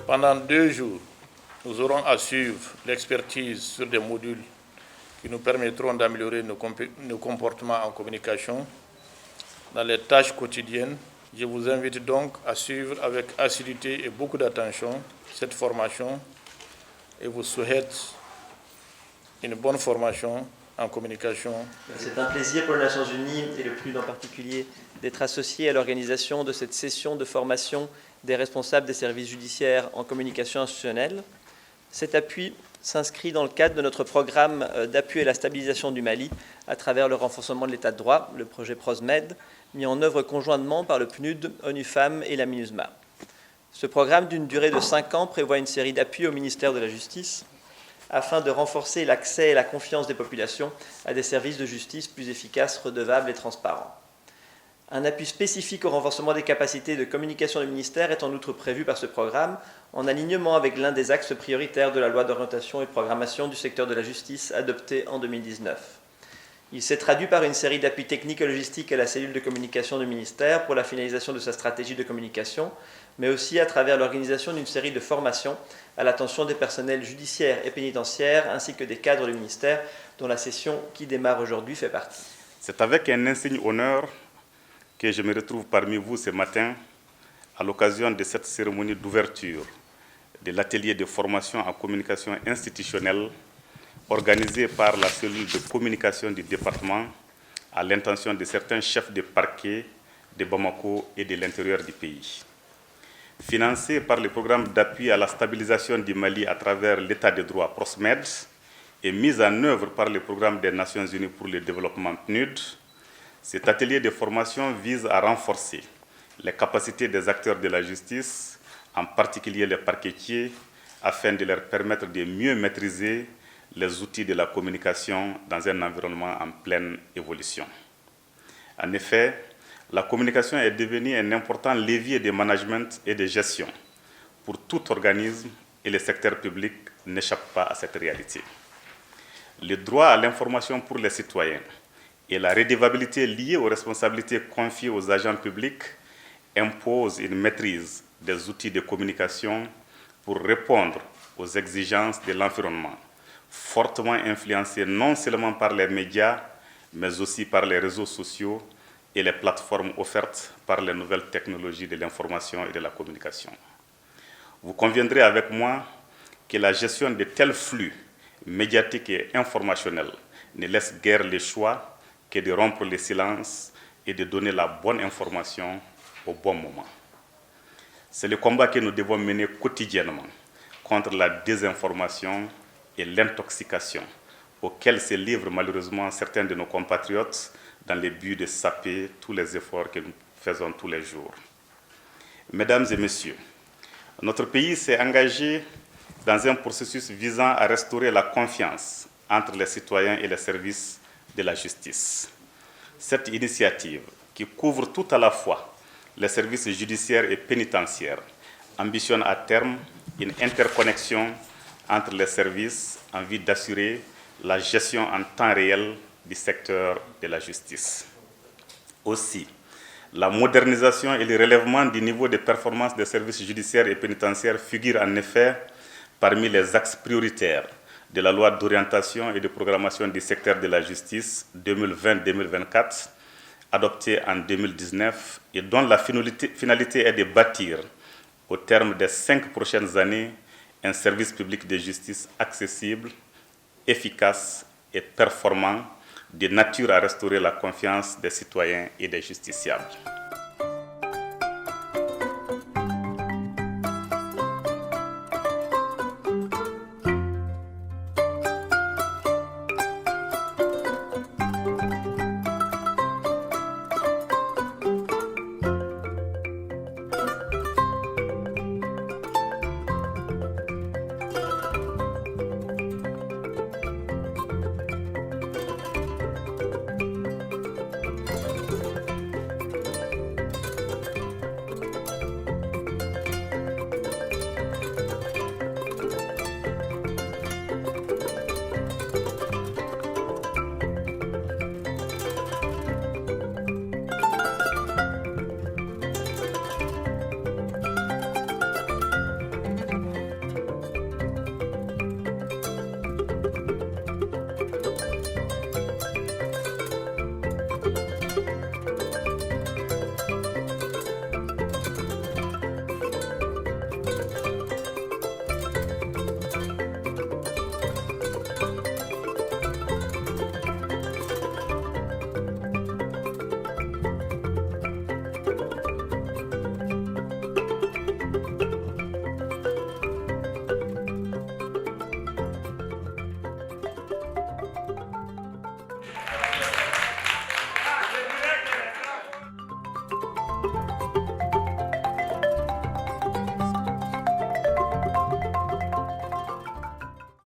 Pendant 2 jours, nous aurons à suivre l'expertise sur des modules qui nous permettront d'améliorer nos comportements en communication dans les tâches quotidiennes. Je vous invite donc à suivre avec assiduité et beaucoup d'attention cette formation et vous souhaite une bonne formation en communication. C'est un plaisir pour les Nations Unies et le PNUD en particulier d'être associé à l'organisation de cette session de formation des responsables des services judiciaires en communication institutionnelle. Cet appui s'inscrit dans le cadre de notre programme d'appui à la stabilisation du Mali à travers le renforcement de l'état de droit, le projet PROSMED, mis en œuvre conjointement par le PNUD, ONU Femmes et la MINUSMA. Ce programme d'une durée de 5 ans prévoit une série d'appuis au ministère de la Justice afin de renforcer l'accès et la confiance des populations à des services de justice plus efficaces, redevables et transparents. Un appui spécifique au renforcement des capacités de communication du ministère est en outre prévu par ce programme, en alignement avec l'un des axes prioritaires de la loi d'orientation et de programmation du secteur de la justice adoptée en 2019. Il s'est traduit par une série d'appuis techniques et logistiques à la cellule de communication du ministère pour la finalisation de sa stratégie de communication, mais aussi à travers l'organisation d'une série de formations à l'attention des personnels judiciaires et pénitentiaires, ainsi que des cadres du ministère, dont la session qui démarre aujourd'hui fait partie. C'est avec un insigne honneur que je me retrouve parmi vous ce matin à l'occasion de cette cérémonie d'ouverture de l'atelier de formation en communication institutionnelle organisé par la cellule de communication du département à l'intention de certains chefs de parquet de Bamako et de l'intérieur du pays. Financé par le programme d'appui à la stabilisation du Mali à travers l'état de droit PROSMED et mis en œuvre par le programme des Nations Unies pour le développement PNUD, cet atelier de formation vise à renforcer les capacités des acteurs de la justice, en particulier les parquetiers, afin de leur permettre de mieux maîtriser les outils de la communication dans un environnement en pleine évolution. En effet, la communication est devenue un important levier de management et de gestion pour tout organisme et le secteur public n'échappe pas à cette réalité. Le droit à l'information pour les citoyens et la redevabilité liée aux responsabilités confiées aux agents publics imposent une maîtrise des outils de communication pour répondre aux exigences de l'environnement, fortement influencées non seulement par les médias, mais aussi par les réseaux sociaux et les plateformes offertes par les nouvelles technologies de l'information et de la communication. Vous conviendrez avec moi que la gestion de tels flux médiatiques et informationnels ne laisse guère le choix que de rompre le silence et de donner la bonne information au bon moment. C'est le combat que nous devons mener quotidiennement contre la désinformation et l'intoxication auxquelles se livrent malheureusement certains de nos compatriotes dans le but de saper tous les efforts que nous faisons tous les jours. Mesdames et messieurs, notre pays s'est engagé dans un processus visant à restaurer la confiance entre les citoyens et les services de la justice. Cette initiative, qui couvre tout à la fois les services judiciaires et pénitentiaires, ambitionne à terme une interconnexion entre les services en vue d'assurer la gestion en temps réel du secteur de la justice. Aussi, la modernisation et le relèvement du niveau de performance des services judiciaires et pénitentiaires figurent en effet parmi les axes prioritaires de la loi d'orientation et de programmation du secteur de la justice 2020-2024, adoptée en 2019 et dont la finalité est de bâtir, au terme des 5 prochaines années, un service public de justice accessible, efficace et performant, de nature à restaurer la confiance des citoyens et des justiciables.